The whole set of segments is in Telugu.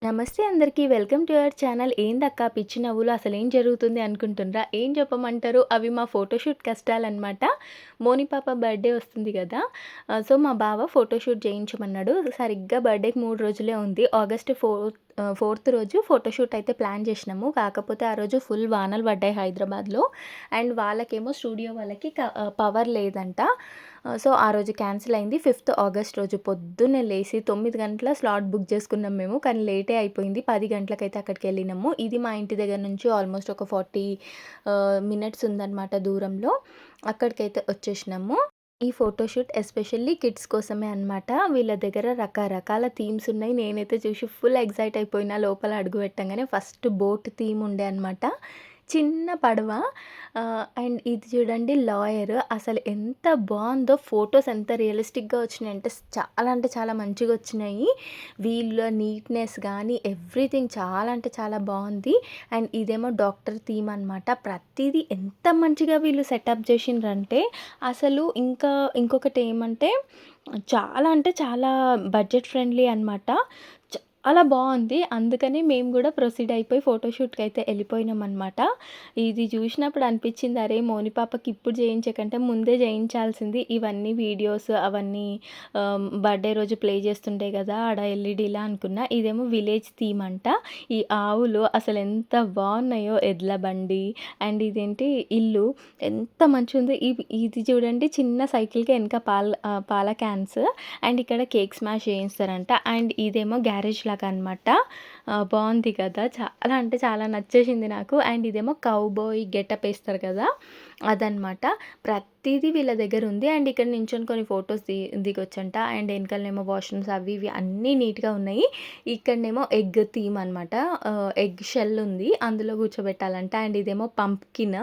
నమస్తే అందరికీ. Welcome to our channel. ఏందక్కా పిచ్చి నవ్వులు, అసలేం జరుగుతుంది అనుకుంటుండ్రా? ఏం చెప్పమంటారు, అవి మా ఫోటోషూట్ కష్టాలనమాట. మోని పాప బర్త్‌డే వస్తుంది గదా! సో, మా బావ ఫోటోషూట్ చేయించమన్నాడు. సరిగ్గా బర్త్‌డేకి 3 రోజులే ఉంది. ఆగస్ట్ 4th రోజు ఫోటోషూట్ అయితే ప్లాన్ చేసినాము. కాకపోతే ఆ రోజు ఫుల్ వానలు పడ్డాయి హైదరాబాద్‌లో. అండ్ వాళ్ళకేమో స్టూడియో వాళ్ళకి పవర్ లేదంట. సో, ఆ రోజు క్యాన్సిల్ అయింది. 5th ఆగస్ట్ రోజు పొద్దున్నే లేసి 9 గంటల స్లాట్ బుక్ చేసుకున్నాం మేము. కానీ లేటే అయిపోయింది. 10 గంటలకైతే అక్కడికెళ్ళినాము. ఇది మా ఇంటి దగ్గర నుంచి ఆల్మోస్ట్ ఒక 40 మినిట్స్ ఉందన్నమాట దూరంలో. అక్కడికైతే వచ్చేసినాము. ఈ ఫోటోషూట్ ఎస్పెషల్లీ కిడ్స్ కోసమే అనమాట. వీళ్ళ దగ్గర రకరకాల థీమ్స్ ఉన్నాయి. నేనైతే చూసి ఫుల్ ఎక్సైట్ అయిపోయినా. లోపల అడుగు పెట్టంగానే ఫస్ట్ బోట్ థీమ్ ఉండే అనమాట. చిన్న పడవ. అండ్ ఇది చూడండి లాయర్. అసలు ఎంత బావుందో, ఫోటోస్ ఎంత రియలిస్టిక్‌గా వచ్చినాయంటే చాలా అంటే చాలా మంచిగా వచ్చినాయి. వీళ్ళ నీట్‌నెస్ గానీ ఎవ్రీథింగ్ చాలా అంటే చాలా బావుంది. అండ్ ఇదేమో డాక్టర్ థీమ్ అనమాట. ప్రతీదీ ఎంత మంచిగా వీళ్ళు సెటప్ చేసిండ్రంటే అసలు ఇంకొకటి ఏమంటే చాలా అంటే చాలా బడ్జెట్ ఫ్రెండ్లీ అనమాట. చాలా బావుంది. అందుకని మేము గూడా ప్రొసీడ్ అయిపోయి ఫోటోషూట్‌కైతే ఎళ్ళిపోయినామనమాట. ఇది జూసినప్పుడు అనిపిచ్చింది, అరే! మోని పాపకి ఇప్పుడు జేయించకంటే ముందే జేయించాల్సింది. ఇవన్నీ వీడియోస్ అవన్నీ బర్త్‌డే రోజు ప్లే చేస్తుండే గదా! ఆడ ఎల్ఈడీలా అనుకున్నా. ఇదేమో విలేజ్ థీమ్ అంట. ఈ ఆవులు అసలెంత బావున్నాయో, ఎడ్ల బండి అండ్ ఇదేంటి ఇల్లు ఎంత మంచిగుందో. ఇది చూడండి, చిన్న సైకిల్‌కి ఎనక పాల క్యాన్స్ అండ్ ఇక్కడ కేక్ స్మాష్ చేయిస్తారంట. అండ్ ఇదేమో గ్యారేజ్ లాగా అనమాట. బావుంది కదా! చాలా అంటే చాలా నచ్చేసింది నాకు. అండ్ ఇదేమో కౌబాయ్ గెటప్ ఏస్తారు కదా! అదనమాట. ప్రతీదీ వీళ్ళ దగ్గర ఉంది. అండ్ ఇక్కడ నించొని కొన్ని ఫోటోస్ దిగొచ్చంట. అండ్ ఎనకాలనేమో వాష్‌రూమ్స్ అవి ఇవి అన్నీ నీట్‌గా ఉన్నాయి. ఇక్కడనేమో ఎగ్ థీమ్ అనమాట. ఎగ్ షెల్ ఉంది. అందులో కూర్చోబెట్టాలంట. అండ్ ఇదేమో పంప్కిన్.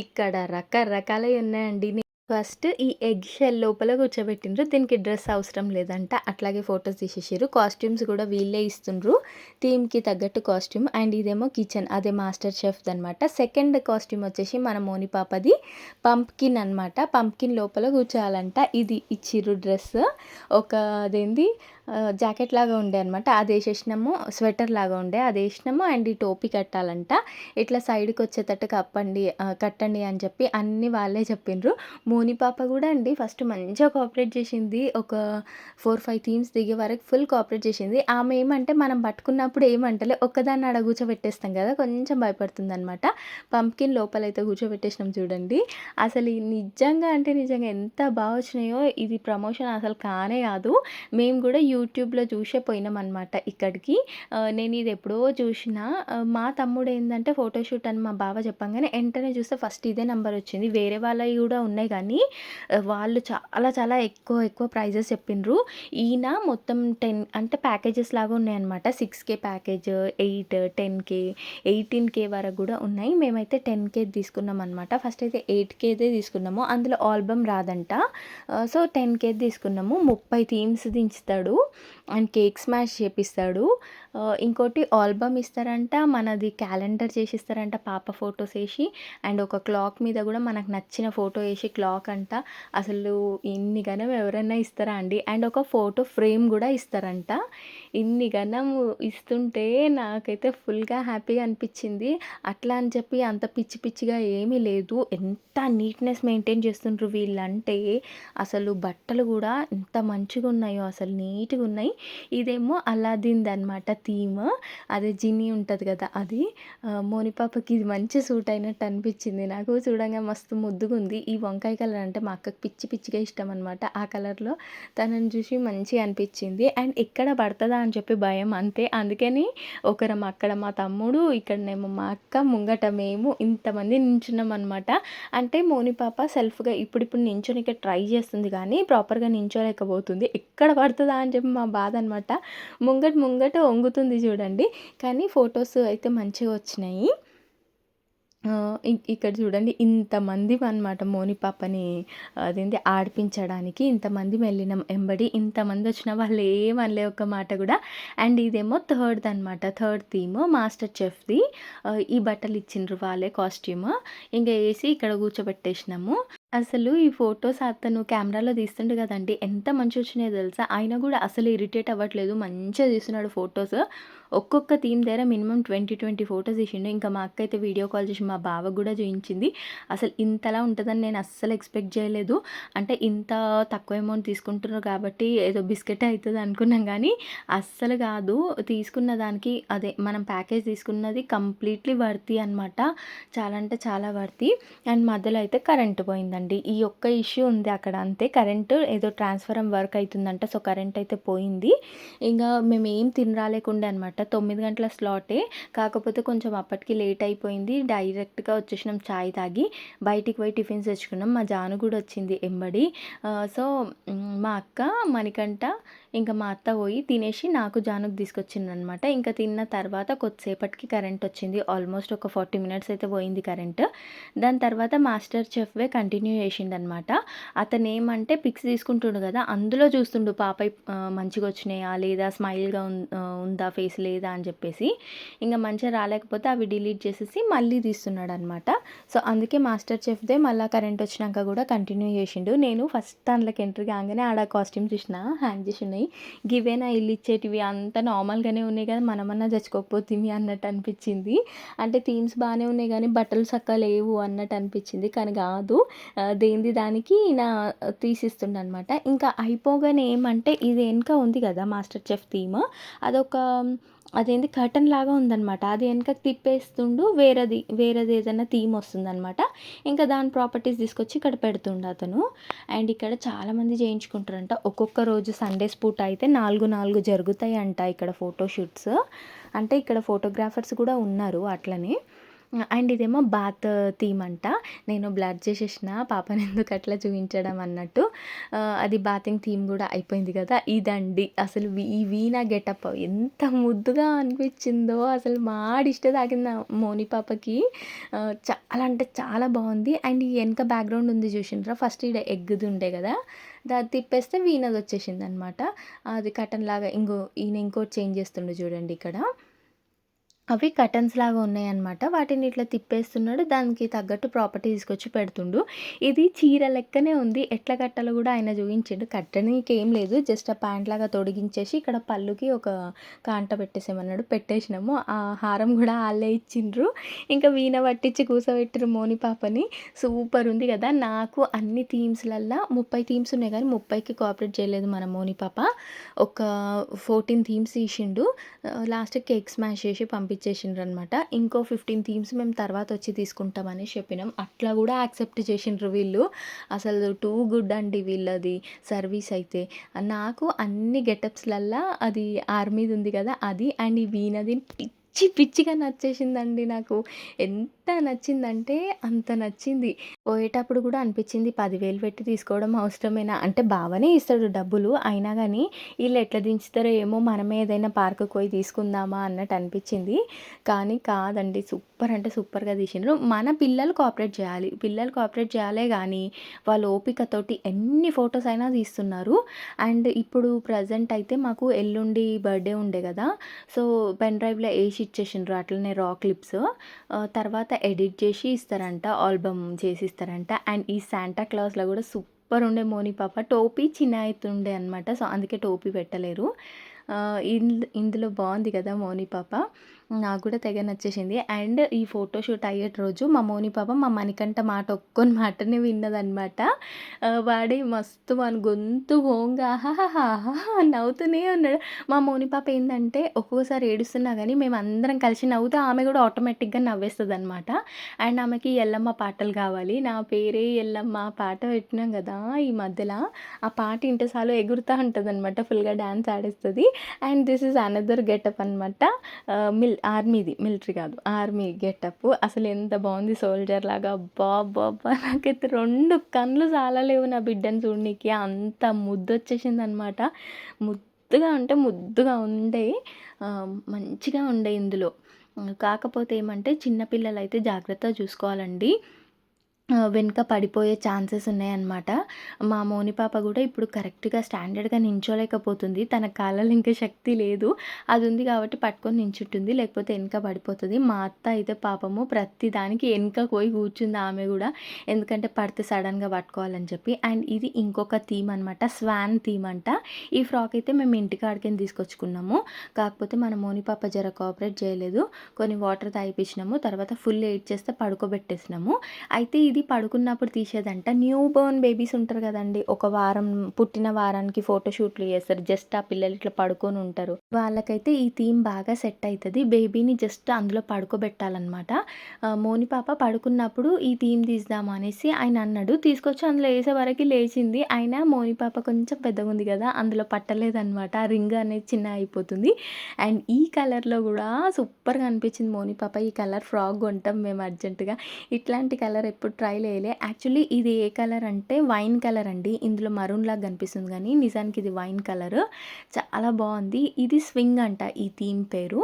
ఇక్కడ రకరకాలయి ఉన్నాయండి. ఫస్ట్ ఈ ఎగ్ షెల్ లోపల కూర్చోబెట్టిండ్రు. దీనికి డ్రెస్ అవసరం లేదంట. అట్లాగే ఫోటోస్ తీసేసిర్రు. కాస్ట్యూమ్స్ కూడా వీళ్ళే ఇస్తుండ్రు. థీమ్‌కి తగ్గట్టు కాస్ట్యూమ్. అండ్ ఇదేమో కిచెన్. అదే మాస్టర్ షెఫ్‌దనమాట. సెకండ్ కాస్ట్యూమ్ వచ్చేసి మన మోని పాపది పంప్కిన్ అనమాట. పంప్కిన్ లోపల కూర్చోవాలంట. ఇది ఇచ్చిర్రు డ్రెస్. ఒక అదేంది జాకెట్ లాగా ఉండే అనమాట. అదేసేసినాము. స్వెటర్ లాగా ఉండే అదేసినాము. అండ్ ఈ టోపీ కట్టాలంట. ఇట్లా సైడ్‌కి వచ్చేటట్టు కట్టండి అని చెప్పి అన్నీ వాళ్ళే చెప్పిండ్రు. మోని పాప గూడా అండి ఫస్ట్ మంచిగా కోఆపరేట్ చేసింది. ఒక 4, 5 థీమ్స్ దిగే వరకు ఫుల్ కోఆపరేట్ చేసింది. ఆమె ఏమంటే మనం పట్టుకున్నప్పుడు ఏమంటలే, ఒక్కదాన్ని ఆడ కూర్చోబెట్టేస్తాం కదా! కొంచెం భయపడుతుందనమాట. పంప్కిన్ లోపలైతే కూర్చోబెట్టేసినాం చూడండి. అసలు ఈ నిజంగా అంటే నిజంగా ఎంత బాగా వచ్చినాయో. ఇది ప్రమోషన్ అసలు కానే కాదు. మేము కూడా యూట్యూబ్‌లో చూసే పోయినామనమాట ఇక్కడికి. నేను ఇది ఎప్పుడో చూసినా. మా తమ్ముడు ఏందంటే ఫోటోషూట్ అని మా బావ చెప్పంగానే ఎంటనే చూస్తే ఫస్ట్ ఇదే నంబర్ వచ్చింది. వేరే వాళ్ళయి కూడా ఉన్నాయి కానీ వాళ్ళు చాలా చాలా ఎక్కువ ప్రైజెస్ చెప్పిండ్రు. ఈయన మొత్తం 10 అంటే ప్యాకేజెస్ లాగా ఉన్నాయన్నమాట. 6K ప్యాకేజ్, 8, 10K, 18K వరకు కూడా ఉన్నాయి. మేమైతే 10K తీసుకున్నామన్నమాట. ఫస్ట్ అయితే 8Kదే తీసుకున్నాము. అందులో ఆల్బమ్ రాదంట. సో 10K తీసుకున్నాము. 30 థీమ్స్ దించుతాడు అండ్ కేక్ స్మాష్ చేపిస్తాడు. ఇంకోటి ఆల్బమ్ ఇస్తారంట. మనది క్యాలెండర్ చేసిస్తారంట పాప ఫోటోస్ ఏసి. అండ్ ఒక క్లాక్ మీద కూడా మనకు నచ్చిన ఫోటో ఏసి క్లాక్ అంట. అసలు ఇన్ని ఘనం ఎవరైనా ఇస్తారా అండి? అండ్ ఒక ఫోటో ఫ్రేమ్ కూడా ఇస్తారంట. ఇన్ని ఘనం ఇస్తుంటే నాకైతే ఫుల్‌గా హ్యాపీగా అనిపించింది. అట్లా అని చెప్పి అంత పిచ్చి పిచ్చిగా ఏమీ లేదు. ఎంత నీట్‌నెస్ మెయింటైన్ చేస్తుండ్రు వీళ్ళంటే. అసలు బట్టలు కూడా ఎంత మంచిగున్నాయో, అసలు నీట్‌గున్నాయి. ఇదేమో అలాదీన్‌దనమాట థీమ్. అదే జినీ ఉంటది కదా! అది. మోని పాపకి ఇది మంచి సూట్ అయినట్టు అనిపించింది నాకు. చూడంగా మస్తు ముద్దుగుంది. ఈ వంకాయ కలర్ అంటే మా అక్కకి పిచ్చి పిచ్చిగా ఇష్టం అనమాట. ఆ కలర్‌లో తనని చూసి మంచిగా అనిపించింది. అండ్ ఎక్కడ పడతదా అని చెప్పి భయం అంతే. అందుకని ఒకరం అక్కడ మా తమ్ముడు, ఇక్కడనేమో మా అక్క, ముంగట మేము ఇంతమంది నించున్నామనమాట. అంటే మోని పాప సెల్ఫ్‌గా ఇప్పుడిప్పుడు నించోనికి ట్రై చేస్తుంది కానీ ప్రాపర్‌గా నించోలేకపోతుంది. ఎక్కడ పడతదా అని చెప్పి మా బాధ అనమాట. ముంగట వంగుతుంది చూడండి. కానీ ఫొటోస్ అయితే మంచిగా వచ్చినాయి. ఇక్కడ చూడండి ఇంతమందిమనమాట మోని పాపని అదేంటి ఆడిపించడానికి. ఇంతమంది వెళ్ళినాం ఎంబడి. ఇంతమంది వచ్చినా వాళ్ళు ఏమనలే ఒక్క మాట కూడా. అండ్ ఇదేమో థర్డ్‌దనమాట. థర్డ్ థీమ్ మాస్టర్ చెఫ్‌ది. ఈ బట్టలు ఇచ్చిండ్రు వాళ్ళే కాస్ట్యూమ్. ఇంక ఏసి ఇక్కడ కూర్చోబెట్టేసినాము. అసలు ఈ ఫోటోస్ అతను కెమెరాలో తీస్తుండు గదండీ! ఎంత మంచిగొచ్చినాయో తెలుసా? అయినా గూడా అసలు ఇరిటేట్ అవ్వట్లేదు. మంచిగా తీస్తున్నాడు ఫోటోస్. ఒక్కొక్క థీమ్ దగ్గర మినిమమ్ 20 ఫోటోస్ తీసిండు. ఇంకా మా అక్క అయితే వీడియో కాల్ చేసి మా బావకి గూడా చూయించింది. అసలు ఇంతలా ఉంటదని నేను అస్సలు ఎక్స్‌పెక్ట్ జేయలేదు. అంటే ఇంత తక్కువ అమౌంట్ తీసుకుంటున్నారు కాబట్టి ఏదో బిస్కెటే అయితది అనుకున్నాం గానీ, అస్సలు గాదు. తీసుకున్న దానికి అదే మనం ప్యాకేజ్ తీసుకున్నది కంప్లీట్‌లీ వర్తీ అనమాట. చాలా అంటే చాలా వర్తీ. అండ్ మధ్యలో అయితే కరెంట్ పోయిందండి. ఈ ఒక్క ఇష్యూ ఉంది అక్కడ అంతే. కరెంటు ఏదో ట్రాన్స్‌ఫారం వర్క్ అయితుందంట. సో, కరెంట్ అయితే పోయింది. ఇంగా మేమేం తిని రాలేకుండే అనమాట. 9 గంటల స్లాటే. కాకపోతే కొంచెం అప్పటికి లేట్ అయిపోయింది. డైరెక్ట్‌గా వచ్చేసినాం చాయ్ తాగి. బయటికి పోయి టిఫిన్స్ తెచ్చుకున్నాం. మా జాను గూడా వచ్చింది ఎంబడి. సో, మా అక్క, మణికంఠ ఇంకా మా అత్త పోయి తినేసి నాకు, జానుకి తీసుకొచ్చిండ్రనమాట. ఇంకా తిన్న తర్వాత కొద్దిసేపటికి కరెంటొచ్చింది. ఆల్మోస్ట్ ఒక 40 మినిట్స్ అయితే పోయింది కరెంటు. దాని తర్వాత మాస్టర్ చెఫ్‌వే కంటిన్యూ చేసిండనమాట. అతనేమంటే పిక్స్ తీసుకుంటుండు గదా! అందులో చూస్తుండు పాపయి మంచిగొచ్చినాయా? లేదా? స్మైల్‌గా ఉందా ఫేస్ లేదా? అని చెప్పేసి. ఇంగ మంచిగా రాలేకపోతే అవి డిలీట్ చేసేసి మళ్ళీ తీస్తున్నాడనమాట. సో, అందుకే మాస్టర్ చెఫ్‌దే మళ్ళా కరెంటొచ్చినాక గూడా కంటిన్యూ చేసిండు. నేను ఫస్ట్ అందులోకి ఎంట్రీ కాంగానే ఆడ కాస్ట్యూమ్స్ చూసిన హ్యాంగ్ చేసున్నాయి. గివేనా ఈళ్ళిచ్చేటివి అంతా నార్మల్‌గానే ఉన్నాయి గదా! మనమన్నా జచ్చుకోకపోతిమి అన్నట్టు అనిపిచ్చింది. అంటే థీమ్స్ బానే ఉన్నాయి గానీ బట్టలు సక్కగా లేవు అన్నట్టు అనిపిచ్చింది. కానీ గాదు. దేనిది దానికి ఈయన తీసిస్తుండనమాట. ఇంకా అయిపోగానే ఏమంటే ఇది ఎనక ఉంది గదా! Master chef theme. అదొక అదేంది కర్టెన్ లాగా ఉందనమాట. అది ఎనకకి తిప్పేస్తుండు వేరేదేదన్నా థీమ్ వస్తుందనమాట. ఇంకా దాని ప్రాపర్టీస్ తీసుకొచ్చి ఇక్కడ పెడుతుండు అతను. అండ్ ఇక్కడ చాలామంది చేయించుకుంటారంట. ఒక్కొక్క రోజు సండేస్ పూట అయితే 4 జరుగుతాయంట ఇక్కడ ఫోటో షూట్స్. అంటే ఇక్కడ ఫోటోగ్రాఫర్స్ కూడా ఉన్నారు అట్లనే. అండ్ ఇదేమో బాత్ థీమ్ అంట. నేను బ్లర్ చేసేసిన పాపనెందుకు అట్లా చూయించడం అన్నట్టు. అది బాతింగ్ థీమ్ గూడా అయిపోయింది గదా! ఇదండి అసలు ఈ వీణా గెటప్ ఎంత ముద్దుగా అనిపించిందో అసలు మాడిష్ట తాకింది మోని పాపకి. చాలా అంటే చాలా బావుంది. అండ్ ఈ ఎనక బ్యాక్‌గ్రౌండ్ ఉంది చూసిండ్రా? ఫస్ట్ ఈడ ఎగ్‌ది ఉండే గదా! అది తిప్పేస్తే వీణదొచ్చేసిందనమాట. అది కర్టెన్‌లాగా ఈయన ఇంకోటి చేంజ్ చేస్తుండు చూడండి ఇక్కడ. అవి కర్టన్స్ లాగా ఉన్నాయన్నమాట. వాటిని ఇట్లా తిప్పేస్తున్నాడు. దానికి తగ్గట్టు ప్రాపర్టీ తీసుకొచ్చి పెడుతుండు. ఇది చీర లెక్కనే ఉంది. ఎట్లా కట్టాలో గూడా ఆయన చూయించిండు. కట్టనీకేం లేదు. జస్ట్ ఆ ప్యాంట్ లాగా తొడిగించేసి ఇక్కడ పళ్ళుకి ఒక కాంట పెట్టేసేమన్నాడు. పెట్టేసినాము. ఆ హారం గూడా ఆళ్ళే ఇచ్చిండ్రు. ఇంకా వీణ పట్టించి కూసోబెట్టిర్రు మోని పాపని. సూపర్ ఉంది గదా! నాకు అన్ని థీమ్స్‌లల్లా 30 థీమ్స్ ఉన్నాయి గానీ 30కి కోఆపరేట్ చేయలేదు మన మోని పాప. ఒక 14 థీమ్స్ తీసిండు. లాస్ట్‌కి కేక్ స్మాష్ చేసి పంపించేసిండ్రనమాట. ఇంకో 15 థీమ్స్ మేము తర్వాతొచ్చి తీసుకుంటామనేసి చెప్పినాం. అట్లా గూడా యాక్సెప్ట్ చేసిండ్రు వీళ్ళు. అసలు టూ గుడ్ అండి వీళ్ళది సర్వీస్ అయితే. నాకు అన్ని గెటప్స్‌లల్లా అది ఆర్మీది ఉంది గదా! అది అండ్ ఈ వీణది పిచ్చిగా నచ్చేసిందండి నాకు. ఎంత నచ్చిందంటే అంత నచ్చింది. పోయేటప్పుడు గూడా అనిపిచ్చింది 10,000 పెట్టి తీసుకోవడం అవసరమేనా? అంటే బావనే ఇస్తాడు డబ్బులు. అయినా గానీ ఈళ్ళెట్లా దించుతారో ఏమో మనమే ఏదైనా పార్క్‌కి పోయి తీసుకుందామా అన్నట్టు అనిపిచ్చింది. కానీ కాదండి. సూపర్ అంటే సూపర్‌గా తీసిండ్రు. మన పిల్లలు కోఆపరేట్ చేయాలి. పిల్లలు కోఆపరేట్ చేయాలే గానీ వాళ్ళు ఓపికతోటి ఎన్ని ఫోటోస్ అయినా తీస్తున్నారు. అండ్ ఇప్పుడు ప్రెజెంట్ అయితే మాకు ఎల్లుండి బర్త్‌డే ఉండే గదా! సో, పెన్ డ్రైవ్‌లో ఏసి ఇచ్చేసిండ్రు అట్లనే రా క్లిప్స్. తర్వాత ఎడిట్ చేసి ఇస్తారంట. ఆల్బమ్ చేసి ఇస్తారంట. అండ్ ఈ సాంటా క్లాస్‌లో గూడా సూపర్ ఉండే మోని పాప. టోపీ చిన్న అయితుండే అనమాట. సో, అందుకే టోపీ పెట్టలేరు. ఇందులో బావుంది గదా! మోని పాప. నాకు గూడా తెగ నచ్చేసింది. అండ్ ఈ ఫోటో షూట్ అయ్యేటి రోజు మా మోని పాప మా మణికంఠ మాట ఒక్కొక్క మాటనే విన్నదనమాట. వాడి మస్తు వాని గొంతు పోంగా ఆహాహాహా నవ్వుతూనే ఉన్నాడు. మా మోని పాప ఏందంటే ఒక్కొక్కసారి ఏడుస్తున్నా గానీ మేమందరం కలిసి నవ్వుతే ఆమె గూడా ఆటోమేటిక్‌గా నవ్వేస్తదనమాట. అండ్ ఆమెకి ఎల్లమ్మ పాటలు కావాలి. నా పేరే ఎల్లమ్మ పాట పెట్టినాం గదా! ఈ మధ్యల ఆ పాట ఇంటే చాలు ఎగురుతా ఉంటదనమాట. ఫుల్‌గా డాన్స్ ఆడేస్తది. And this is another getup అనమాట. ఆర్మీది మిలిటరీ కాదు. Army getup. అసలు ఎంత బావుంది సోల్జర్ లాగా. అబ్బా! అబ్బా! అబ్బా! నాకైతే 2 కళ్ళు సాలలేవు నా బిడ్డని చూడనీకి. అంత ముద్దొచ్చేసిందనమాట. ముద్దుగా అంటే ముద్దుగా ఉండే. మంచిగా ఉండే ఇందులో. కాకపోతే ఏమంటే చిన్న పిల్లలైతే జాగ్రత్తగా చూసుకోవాలండి. వెనక పడిపోయే ఛాన్సెస్ ఉన్నాయన్నమాట. మా మోని పాప గూడా ఇప్పుడు కరెక్ట్‌గా స్టాండర్డ్‌గా నించోలేకపోతుంది. తన కాళ్ళలో ఇంకా శక్తి లేదు. అది ఉంది కాబట్టి పట్టుకొని నించుంటుంది. లేకపోతే ఎనక పడిపోతది. మా అత్త అయితే పాపము ప్రతి దానికి ఎనకకు పోయి కూర్చుంది ఆమె గూడా. ఎందుకంటే పడితే సడెన్‌గా పట్టుకోవాలని చెప్పి. అండ్ ఇది ఇంకొక థీమ్ అనమాట. స్వాన్ థీమ్ అంట. ఈ ఫ్రాక్ అయితే మేము ఇంటికాడికెళ్ళి తీసుకొచ్చుకున్నాము. కాకపోతే మన మోని పాప జర కోఆపరేట్ చేయలేదు. కొన్ని వాటర్ తాగిపించినాము. తర్వాత ఫుల్ ఏడ్చేస్తే పడుకోబెట్టేసినాము. అయితే ఇది పడుకున్నప్పుడు తీసేదంట. న్యూ బోర్న్ బేబీస్ ఉంటారు కదండీ! ఒక వారం పుట్టిన వారానికి ఫోటోషూట్లు చేస్తారు. జస్ట్ ఆ పిల్లలు ఇట్లా పడుకొని ఉంటారు. వాళ్ళకైతే ఈ థీమ్ బాగా సెట్ అయితది. బేబీని జస్ట్ అందులో పడుకోబెట్టాలనమాట. మోని పాప పడుకున్నప్పుడు ఈ థీమ్ తీద్దాం అనేసి ఆయన అన్నాడు. తీసుకొచ్చి అందులో ఏసేవరకి లేచింది. అయినా మోని పాప కొంచెం పెద్దగుంది కదా! అందులో పట్టలేదనమాట. ఆ రింగ్ అనేది చిన్నగా అయిపోతుంది. అండ్ ఈ కలర్‌లో గూడా సూపర్‌గా అనిపించింది మోని పాప. ఈ కలర్ ఫ్రాక్ కొంటాం మేము అర్జెంట్‌గా. ఇట్లాంటి కలర్ ఎప్పుడు ట్రై చేయలే. యాక్చువల్లీ ఇది ఏ కలర్ అంటే వైన్ కలర్ అండి. ఇందులో మరూన్ లాగా కనిపిస్తుంది గానీ నిజానికి ఇది వైన్ కలర్. చాలా బావుంది. ఇది స్వింగ్ అంట ఈ థీమ్ పేరు.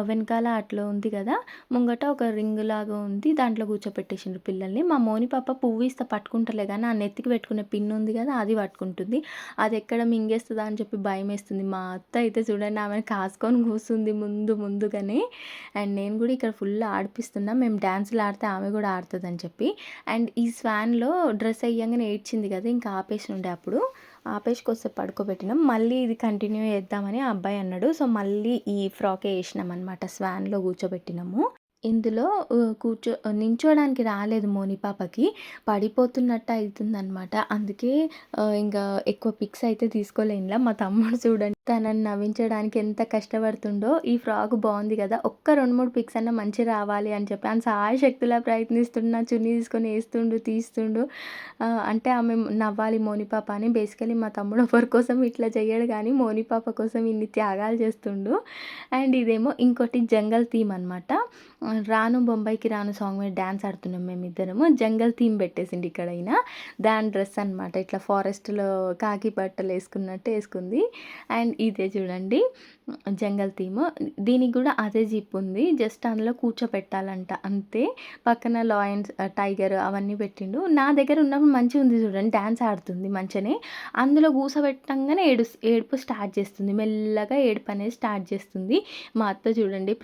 వెనకాల అట్లా ఉంది కదా! ముంగట ఒక రింగ్ లాగా ఉంది. దాంట్లో కూర్చోపెట్టేసిండ్రు పిల్లల్ని. మా మోని పాప పువ్వు ఇస్తే పట్టుకుంటలే గానీ, ఆ నెత్తికి పెట్టుకునే పిన్ ఉంది కదా! అది పట్టుకుంటుంది. అది ఎక్కడ మింగేస్తదా అని చెప్పి భయమేస్తుంది. మా అత్త అయితే చూడండి ఆమెను కాసుకొని కూసుంది ముందుగానే. అండ్ నేను కూడా ఇక్కడ ఫుల్ ఆడిపిస్తున్నా. మేము డాన్సులు ఆడితే ఆమె కూడా ఆడుతదని చెప్పి. అండ్ ఈ స్వాన్‌లో డ్రెస్ ఎయ్యంగానే ఏడ్చింది కదా! ఇంకా ఆపేసుండే అప్పుడు. ఆపేసి కొద్దిసేపు పడుకోబెట్టినాం. మళ్ళీ ఇది కంటిన్యూ చేద్దామని ఆ అబ్బాయి అన్నాడు. సో, మళ్ళీ ఈ ఫ్రాకే ఏసినామనమాట. స్వాన్‌లో కూర్చోబెట్టినాము. ఇందులో నించోడానికి రాలేదు మోని పాపకి. పడిపోతున్నట్టు అయితుందనమాట. అందుకే ఇంకా ఎక్కువ పిక్స్ అయితే తీసుకోలే ఇండ్ల. మా తమ్ముడు చూడండి తనని నవ్వించడానికి ఎంత కష్టపడుతుండో. ఈ ఫ్రాక్ బావుంది గదా! ఒక్క 2, 3 పిక్స్ అన్నా మంచిగా రావాలి అని చెప్పి ఆయన శాయశక్తులా ప్రయత్నిస్తున్నా చున్నీ తీసుకొని ఏస్తుండు, తీస్తుండు. అంటే ఆమె నవ్వాలి మోని పాప అని. బేసికల్లీ మా తమ్ముడు ఎవరి కోసం ఇట్లా చెయ్యడు గానీ, మోని పాప కోసం ఇన్ని త్యాగాలు చేస్తుండు. అండ్ ఇదేమో ఇంకోటి జంగల్ థీమ్ అనమాట. 'రాను బొంబాయికి రాను' సాంగ్ మీద డాన్స్ ఆడుతున్నాం మేమిద్దరము. జంగల్ థీమ్ పెట్టేసిండు ఇక్కడ ఈయన. దాని డ్రెస్ అనమాట. ఇట్లా ఫారెస్ట్‌లో కాకి బట్టలేసుకున్నట్టు ఏసుకుంది. అండ్ ఇదే చూడండి జంగల్ థీమ్. దీనికి గూడా అదే జిప్ ఉంది. జస్ట్ అందులో కూర్చోపెట్టాలంట అంతే. పక్కన లయన్స్, టైగర్ అవన్నీ పెట్టిండు. నా దగ్గర ఉన్నప్పుడు మంచిగుంది చూడండి. డాన్స్ ఆడుతుంది మంచిగనే. అందులో కూసోబెట్టంగానే ఏడుపు స్టార్ట్ చేస్తుంది. మెల్లగా ఏడుపనేది స్టార్ట్ చేస్తుంది. మా అత్త చూడండి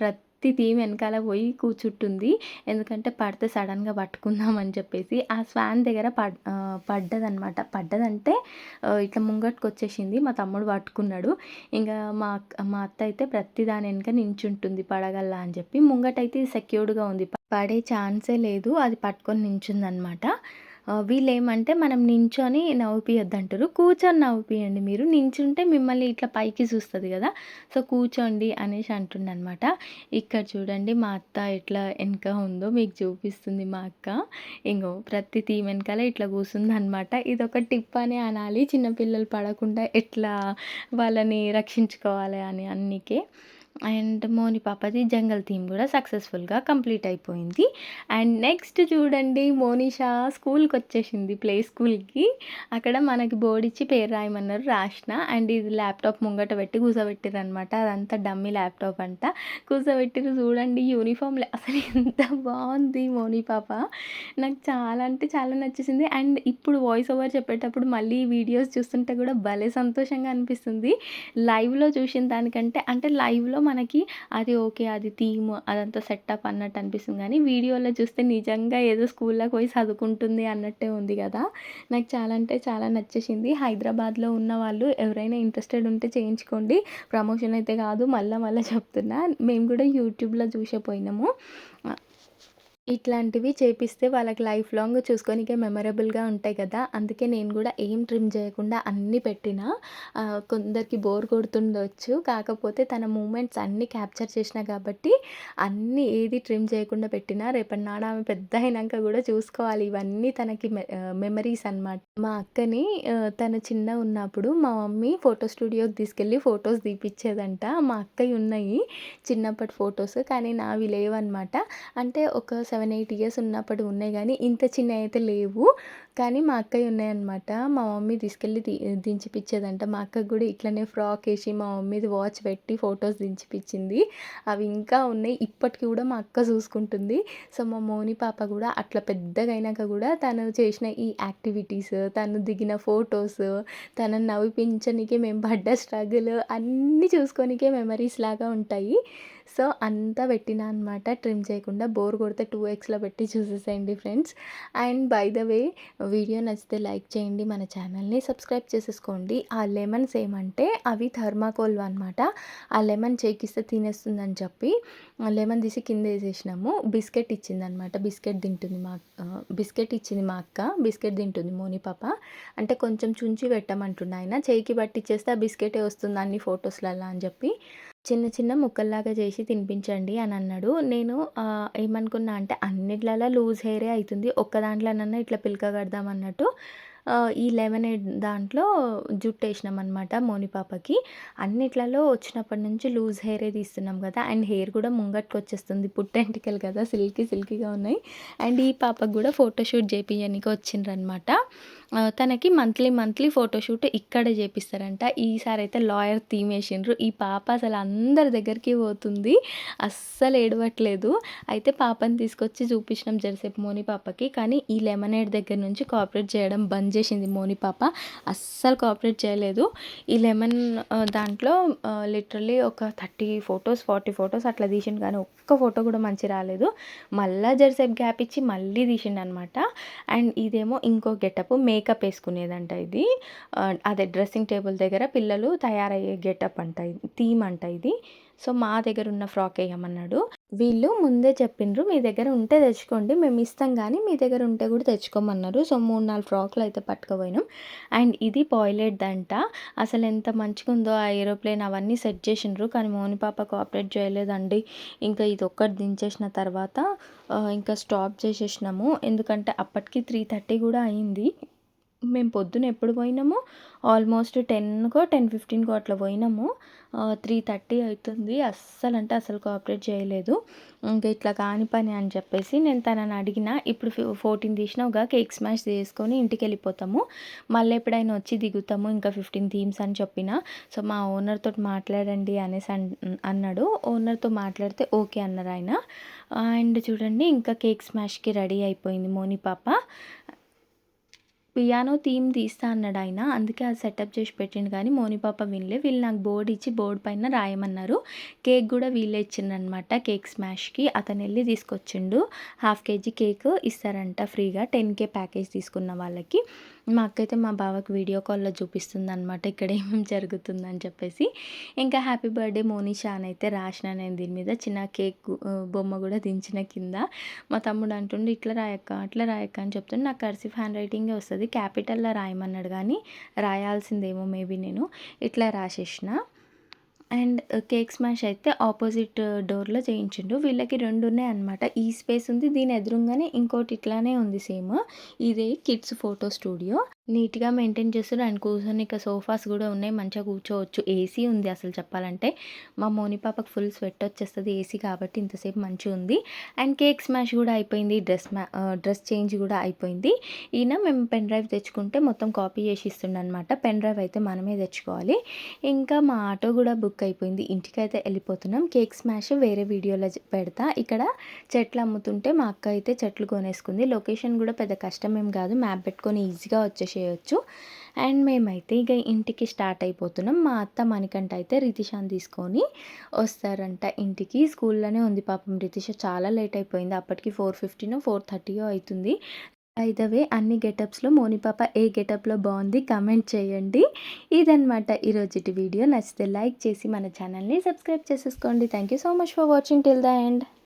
థీమ్ వెనకాల పోయి కూర్చుంటుంది. ఎందుకంటే పడితే సడెన్‌గా పట్టుకుందామని చెప్పేసి. ఆ స్వాన్ దగ్గర పడ్డదనమాట. పడ్డదంటే ఇట్లా ముంగటికొచ్చేసింది. మా తమ్ముడు పట్టుకున్నాడు. ఇంగా మా అత్త అయితే ప్రతి దాని వెనక నించుంటుంది పడగల్లా అని చెప్పి. ముంగటైతే సెక్యూర్డ్‌గా ఉంది. పడే ఛాన్సే లేదు. అది పట్టుకొని నించుందనమాట. వీళ్ళేమంటే మనం నించొని నవ్విపియొద్దంటారు. కూర్చొని నవ్విపియండి మీరు. నించుంటే మిమ్మల్ని ఇట్లా పైకి చూస్తది గదా! సో, కూర్చోండి అనేసి అంటుండనమాట. ఇక్కడ చూడండి మా అత్త ఎట్లా ఎనక ఉందో మీకు చూపిస్తుంది మా అక్క. ఇంగో ప్రతి థీమ్ వెనకాల ఇట్లా కూసుందనమాట. ఇదొక టిప్ అనే అనాలి. చిన్న పిల్లలు పడకుండా ఎట్లా వాళ్ళని రక్షించుకోవాలి అని అన్నికే. అండ్ మోని పాపది జంగల్ థీమ్ గూడా సక్సెస్‌ఫుల్‌గా కంప్లీట్ అయిపోయింది. అండ్ నెక్స్ట్ చూడండి మోనిషా స్కూల్‌కొచ్చేసింది. ప్లే స్కూల్‌కి. అక్కడ మనకి బోర్డ్ ఇచ్చి పేరు రాయమన్నారు. రాసిన. అండ్ ఇది ల్యాప్‌టాప్ ముంగట పెట్టి కూసోబెట్టిర్రనమాట. అదంతా డమ్మీ ల్యాప్‌టాప్ అంట. కూసోబెట్టిర్రు చూడండి యూనిఫామ్‌లో అసలు ఎంత బావుంది మోని పాప. నాకు చాలా అంటే చాలా నచ్చేసింది. అండ్ ఇప్పుడు వాయిస్ ఓవర్ చెప్పేటప్పుడు మళ్ళీ వీడియోస్ చూస్తుంటే కూడా భలే సంతోషంగా అనిపిస్తుంది. లైవ్‌లో చూసిన దానికంటే అంటే లైవ్‌లో మనకి అది ఓకే. అది థీమ్ అదంతా సెటప్ అన్నట్టు అనిపిస్తుంది గానీ, వీడియోలో చూస్తే నిజంగా ఏదో స్కూల్‌లోకి పోయి చదువుకుంటుంది అన్నట్టే ఉంది గదా! నాకు చాలా అంటే చాలా నచ్చేసింది. హైదరాబాద్‌లో ఉన్నవాళ్ళు ఎవరైనా ఇంట్రెస్టెడ్ ఉంటే చేయించుకోండి. ప్రమోషన్ అయితే కాదు. మళ్ళా చెప్తున్నా. మేము కూడా యూట్యూబ్‌లో చూసే పోయినాము. ఇట్లాంటివి చేపిస్తే వాళ్ళకి లైఫ్ లాంగ్ చూసుకోనికే మెమరబుల్‌గా ఉంటాయి కదా! అందుకే నేను గూడా ఏం ట్రిమ్ చేయకుండా అన్నీ పెట్టినా. కొందరికి బోర్ కొడుతుండొచ్చు. కాకపోతే తన మూమెంట్స్ అన్నీ క్యాప్చర్ చేషినా కాబట్టి అన్నీ ఏది ట్రిమ్ చేయకుండా పెట్టినా. రేపటి నాడు ఆమె పెద్దయినంక గూడా చూసుకోవాలి. ఇవన్నీ తనకి మెమరీస్ అనమాట. మా అక్కని తను చిన్నగున్నప్పుడు మా మమ్మీ ఫోటో స్టూడియోకి తీసుకెళ్ళి ఫోటోస్ తీపిచ్చేదంట. మా అక్కయి ఉన్నాయి చిన్నప్పటి ఫోటోస్. కానీ నావి లేవనమాట. అంటే ఒక 7, 8 ఇయర్స్ ఉన్నప్పుడు ఉన్నాయి గానీ, ఇంత చిన్నయయితే లేవు. కానీ మా అక్కయి ఉన్నాయన్నమాట. మా మమ్మీ తీసుకెళ్ళి దించిపిచ్చేదంట. మా అక్కకి గూడా ఇట్లనే ఫ్రాకేసి మా మమ్మీది వాచ్ పెట్టి ఫోటోస్ దించిపిచ్చింది. అవి ఇంకా ఉన్నాయి. ఇప్పటికి గూడా మా అక్క చూసుకుంటుంది. సో, మా మోని పాప గూడా అట్లా పెద్దగయినాక గూడా తను చేసిన ఈ యాక్టివిటీస్, తను దిగిన ఫోటోస్, తనని నవ్విపించనీకి మేము పడ్డ స్ట్రగుల్ అన్నీ చూసుకోనీకే మెమరీస్ లాగా ఉంటాయి. సో, అంతా పెట్టినా అనమాట ట్రిమ్ చేయకుండా. బోర్ కొడితే 2xలో పెట్టి చూసేసేయండి friends. And by the way video నచ్చితే లైక్ చేయండి. మన ఛానల్‌ని సబ్స్క్రైబ్ చేసేసుకోండి. ఆ లెమన్స్ ఏమంటే అవి థర్మాకోల్‌వి అనమాట. ఆ లెమన్ చేకిస్తే తినేస్తుందని చెప్పి లెమన్ తీసి కింద ఏసేసినాము. బిస్కెట్ ఇచ్చిందనమాట. బిస్కెట్ ఇచ్చింది మా అక్క. బిస్కెట్ తింటుంది మోని పాప. అంటే కొంచెం చుంచి పెట్టమంటుండు ఆయన. చేయికి పట్టిచ్చేస్తే ఆ బిస్కెటే వస్తుంది అన్ని ఫోటోస్‌లల్ల అని చెప్పి చిన్న చిన్న ముక్కల్లాగా చేసి తినిపించండి అని అన్నాడు. నేను ఏమనుకున్నా అంటే అన్నిట్లల్ల లూజ్ హెయిరే అయితుంది. ఒక్క దాంట్లోనన్నా ఇట్లా పిలక కడదాం అన్నట్టు ఈ లెమనేడ్ దాంట్లో జుట్టేసినామనమాట మోని పాపకి. అన్నిట్లలో వచ్చినప్పటి నుంచి లూజ్ హెయిరే తీస్తున్నాం కదా! అండ్ హెయిర్ కూడా ముంగట్కొచ్చేస్తుంది. పుట్టెంటికలు కదా! సిల్కీగా ఉన్నాయి. అండ్ ఈ పాపకు కూడా ఫోటోషూట్ చేపియనీకి వచ్చిండ్రనమాట. తనకి మంత్లీ ఫోటోషూట్ ఇక్కడే చేపిస్తారంట. ఈసారైతే లాయర్ థీమ్ ఏసిండ్రు. ఈ పాప అసలు అందరి దగ్గరికి పోతుంది. అస్సలు ఏడవట్లేదు. అయితే పాపని తీసుకొచ్చి చూపించినాం జరసేపు మోని పాపకి. కానీ ఈ లెమనేడ్ దగ్గర నుంచి కోఆపరేట్ చేయడం బంద్ చేసింది మోని పాప. అస్సలు కోఆపరేట్ చేయలేదు. ఈ లెమన్ దాంట్లో లిటరల్లీ ఒక 30 ఫోటోస్, 40 ఫోటోస్ అట్లా తీసిండు కానీ ఒక్క ఫోటో కూడా మంచిగా రాలేదు. మళ్ళా జరసేపు గ్యాప్ ఇచ్చి మళ్ళీ తీసిండనమాట. అండ్ ఇదేమో ఇంకో గెటప్ మేకప్ వేసుకునేదంట ఇది. అదే డ్రెస్సింగ్ టేబుల్ దగ్గర పిల్లలు తయారయ్యే గెటప్ అంట ఇది. థీమ్ అంట ఇది. సో, మా దగ్గర ఉన్న ఫ్రాక్ వేయమన్నాడు. వీళ్ళు ముందే చెప్పిండ్రు మీ దగ్గర ఉంటే తెచ్చుకోండి. మేము ఇస్తాం గానీ మీ దగ్గర ఉంటే కూడా తెచ్చుకోమన్నారు. సో, 3, 4 ఫ్రాక్‌లు అయితే పట్టుకుపోయినాం. అండ్ ఇది పాయిలెట్‌దంట. అసలు ఎంత మంచిగుందో ఆ ఏరోప్లేన్ అవన్నీ సెట్ చేసిండ్రు. కానీ మోని పాప కోఆపరేట్ చేయలేదండి. ఇంకా ఇదొక్కటి దించేసిన తర్వాత ఇంకా స్టాప్ చేసేసినాము. ఎందుకంటే అప్పటికి 3:30 కూడా అయింది. మేము పొద్దున ఎప్పుడు పోయినామో ఆల్మోస్ట్ 10:15కో అట్లా పోయినాము. 3:30 అవుతుంది. అస్సలు కోఆపరేట్ చేయలేదు. ఇంక ఇట్లా కాని పని అని చెప్పేసి నేను తనని అడిగిన, ఇప్పుడు 14 తీసినావుగా కేక్ స్మాష్ చేసుకొని ఇంటికి వెళ్ళిపోతాము. మళ్ళీ ఎప్పుడైనా వచ్చి దిగుతాము ఇంకా 15 థీమ్స్ అని చెప్పిన. సో, మా ఓనర్ తోటి మాట్లాడండి అనేసి అన్నాడు. ఓనర్తో మాట్లాడితే ఓకే అన్నారు ఆయన. అండ్ చూడండి ఇంకా కేక్ స్మాష్కి రెడీ అయిపోయింది మోని పాప. పియానో థీమ్ తీస్తా అన్నాడు ఆయన. అందుకే అది సెటప్ చేసి పెట్టిండు కానీ మోని పాప వినలే. వీళ్ళు నాకు బోర్డ్ ఇచ్చి బోర్డ్ పైన రాయమన్నారు. కేక్ కూడా వీళ్ళే ఇచ్చిండ్రనమాట కేక్ స్మాష్కి. అతను వెళ్ళి తీసుకొచ్చిండు. 1/2 kg కేక్ ఇస్తారంట ఫ్రీగా 10K ప్యాకేజ్ తీసుకున్న వాళ్ళకి. మా అక్క అయితే మా బావకి వీడియో కాల్లో చూపిస్తుందనమాట ఇక్కడ ఏమేమి జరుగుతుందని చెప్పేసి. ఇంకా హ్యాపీ బర్త్డే మోనిషా అని అయితే రాసిన నేను దీని మీద. చిన్న కేక్ బొమ్మ కూడా దించిన కింద. మా తమ్ముడు అంటుండు ఇట్లా రాయక్క అట్లా రాయక్క అని చెప్తుండే. నాకు కర్సివ్ హ్యాండ్ రైటింగే వస్తుంది. క్యాపిటల్లో రాయమన్నాడు కానీ రాయాల్సిందేమో మేబీ నేను ఇట్లా రాసేసిన. అండ్ కేక్ స్మాష్ అయితే ఆపోజిట్ డోర్‌లో చేయించిండు. వీళ్ళకి 2 ఉన్నాయన్నమాట. ఈ స్పేస్ ఉంది. దీని ఎదురుంగానే ఇంకోటి ఇట్లానే ఉంది సేమ్. ఇదే కిడ్స్ ఫోటో స్టూడియో. నీట్‌గా మెయింటైన్ చేస్తుర్రు. అండ్ కూర్చోనీకి సోఫాస్ కూడా ఉన్నాయి. మంచిగా కూర్చోవచ్చు. ఏసీ ఉంది అసలు చెప్పాలంటే. మా మోని పాపకి ఫుల్ స్వెట్ వచ్చేస్తది ఏసీ కాబట్టి ఇంతసేపు మంచిగుంది. అండ్ కేక్ స్మాష్ కూడా అయిపోయింది. డ్రెస్ చేంజ్ కూడా అయిపోయింది. ఈయన మేము పెన్ డ్రైవ్ తెచ్చుకుంటే మొత్తం కాపీ చేసి ఇస్తుండనమాట. పెన్ డ్రైవ్ అయితే మనమే తెచ్చుకోవాలి. ఇంకా మా ఆటో కూడా బుక్ అయిపోయింది. ఇంటికైతే వెళ్ళిపోతున్నాం. కేక్ స్మాష్ వేరే వీడియోలో పెడతా. ఇక్కడ చెట్లు అమ్ముతుంటే మా అక్క అయితే చెట్లు కొనేసుకుంది. లొకేషన్ కూడా పెద్ద కష్టం ఏం కాదు. మ్యాప్ పెట్టుకొని ఈజీగా వచ్చేసేయచ్చు. అండ్ మేమైతే ఇక ఇంటికి స్టార్ట్ అయిపోతున్నాం. మా అత్త మణికంఠ అయితే రితిషాని తీసుకొని వస్తారంట ఇంటికి. స్కూల్లోనే ఉంది పాపం రితిష. చాలా లేట్ అయిపోయింది. అప్పటికి 4:15 4:30 అవుతుంది. బై ద వే అన్ని గెటప్స్‌లో మోని పాప ఏ గెటప్‌లో బాగుంది కామెంట్ చేయండి. ఇదనమాట ఈరోజుటి వీడియో. నచ్చితే లైక్ చేసి మన ఛానల్‌ని సబ్స్క్రైబ్ చేసేసుకోండి. Thank you so much for watching till the end.